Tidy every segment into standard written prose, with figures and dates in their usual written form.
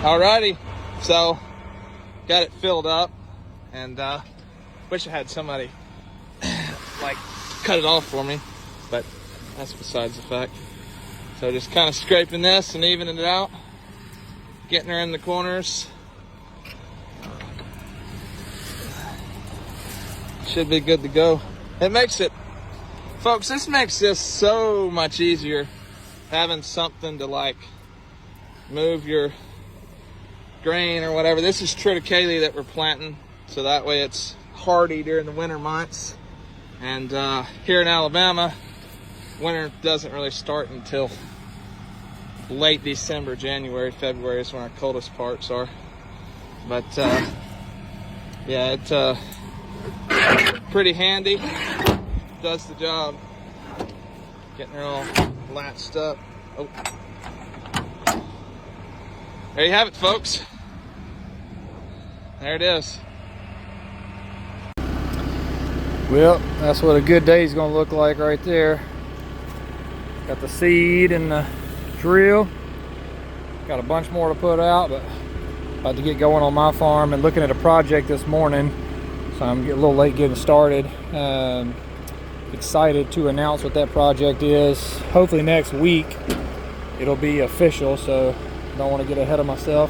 Alrighty, so got it filled up, and wish I had somebody like cut it off for me, but that's besides the fact. So just kind of scraping this and evening it out, getting her in the corners. Should be good to go. It makes it, folks, this makes this so much easier, having something to like move your grain or whatever. This is triticale that we're planting, so that way it's hardy during the winter months. And here in Alabama, winter doesn't really start until late December, January, February is when our coldest parts are. But yeah, it's pretty handy, does the job. Getting her all latched up. Oh. There you have it, folks. There it is. Well, that's what a good day is going to look like right there. Got the seed and the drill. Got a bunch more to put out, but about to get going on my farm and looking at a project this morning. So I'm getting a little late getting started. Excited to announce what that project is. Hopefully next week it'll be official, so don't want to get ahead of myself,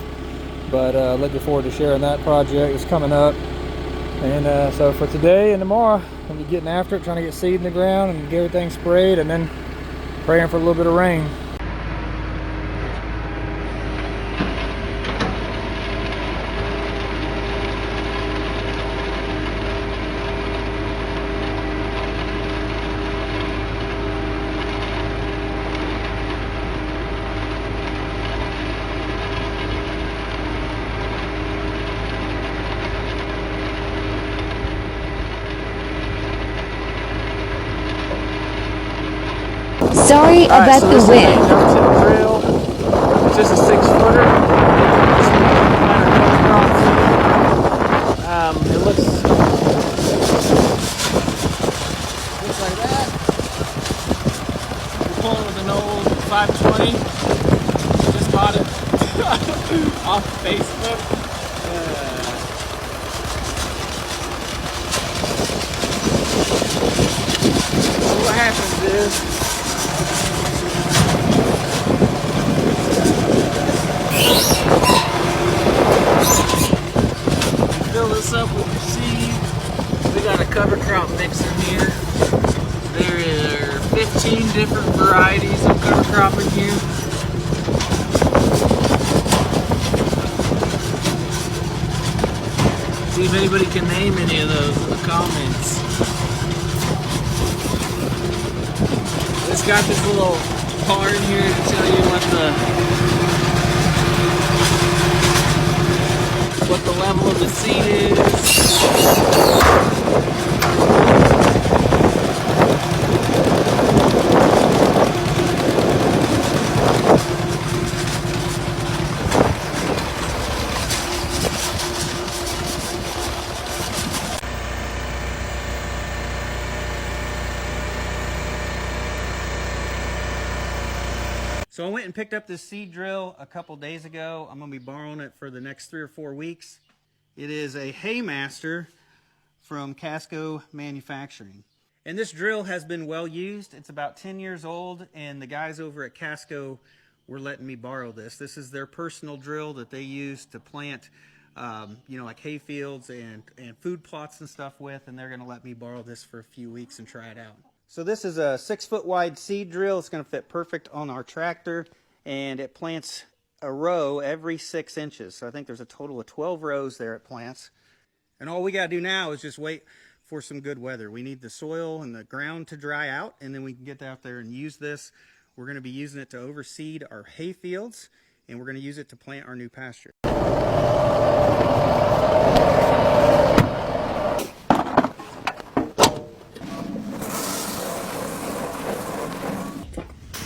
but looking forward to sharing that project. It's coming up. And so for today and tomorrow, I'll be getting after it, trying to get seed in the ground and get everything sprayed, and then praying for a little bit of rain. Sorry about the wind. It's just a 6-footer. It looks like that. We're pulling with an old 520. Just bought it off Facebook. So what happens is, fill this up with your seed. We got a cover crop mixer here. There are 15 different varieties of cover crop in here. See if anybody can name any of those in the comments. It's got this little bar in here to tell you what the level of the seed is. So I went and picked up this seed drill a couple days ago. I'm going to be borrowing it for the next 3 or 4 weeks. It is a Haymaster from Casco Manufacturing. And this drill has been well used. It's about 10 years old, and the guys over at Casco were letting me borrow this. This is their personal drill that they use to plant, like hay fields and food plots and stuff with, and they're going to let me borrow this for a few weeks and try it out. So this is a 6-foot wide seed drill. It's going to fit perfect on our tractor, and it plants a row every 6 inches. So I think there's a total of 12 rows there it plants. And all we got to do now is just wait for some good weather. We need the soil and the ground to dry out, and then we can get out there and use this. We're going to be using it to overseed our hay fields, and we're going to use it to plant our new pasture.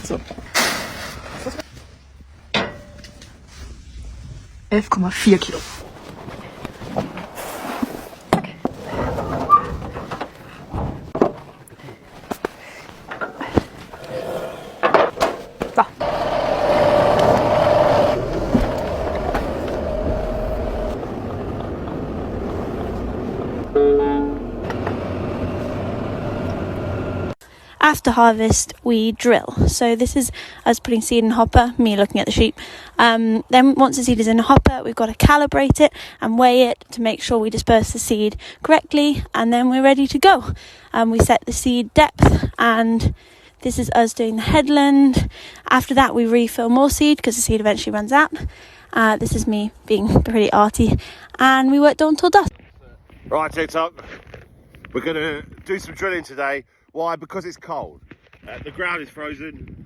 So. 11,4 Kilo. So. after harvest, we drill. So this is us putting seed in a hopper, me looking at the sheep. Then once the seed is in a hopper, we've got to calibrate it and weigh it to make sure we disperse the seed correctly, and then we're ready to go. We set the seed depth, and this is us doing the headland. After that, we refill more seed because the seed eventually runs out. This is me being pretty arty, and we worked on till dusk. Right, TikTok, we're going to do some drilling today. Why? Because it's cold. The ground is frozen.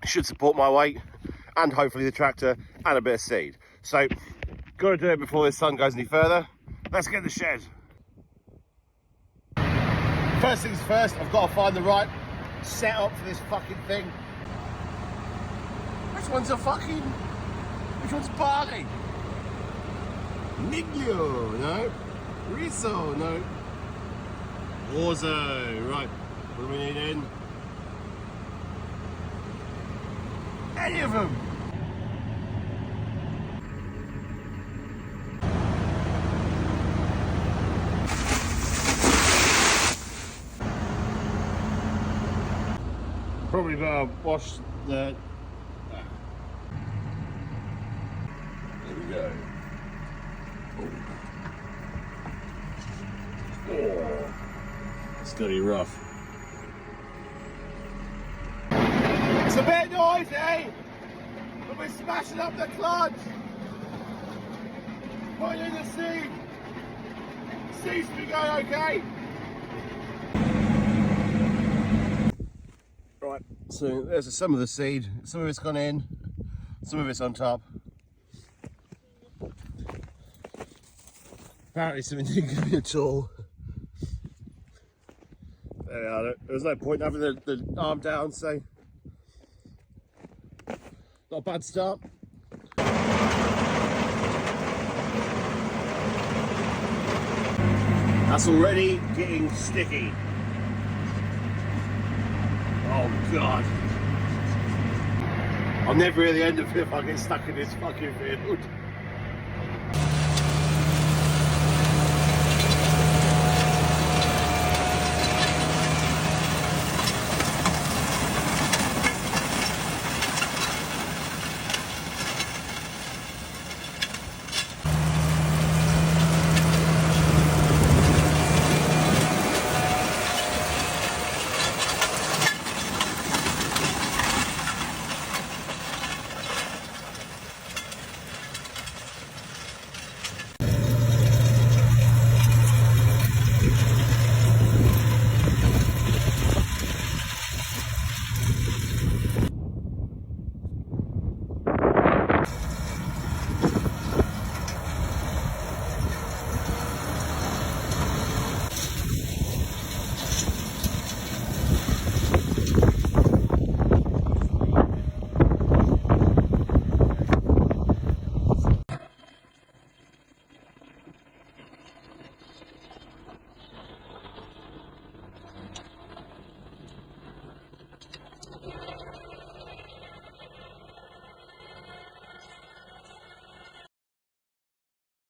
Should support my weight and hopefully the tractor and a bit of seed. So, got to do it before the sun goes any further. Let's get in the shed. First things first, I've got to find the right setup for this fucking thing. Which one's which one's barley? Miglio, no. Riso, no. Orzo, right. What do we need in? Any of them. Probably better wash the... There we go. Oh, it's gonna be rough. It's a bit noisy, but we're smashing up the clutch. Putting in the seed. Seems to be going okay. Right, so there's some of the seed. Some of it's gone in, some of it's on top. Apparently something didn't give me at all. There we are. There's no point having the arm down, so not a bad start. That's already getting sticky. Oh God. I'll never hear the end of it if I get stuck in this fucking field.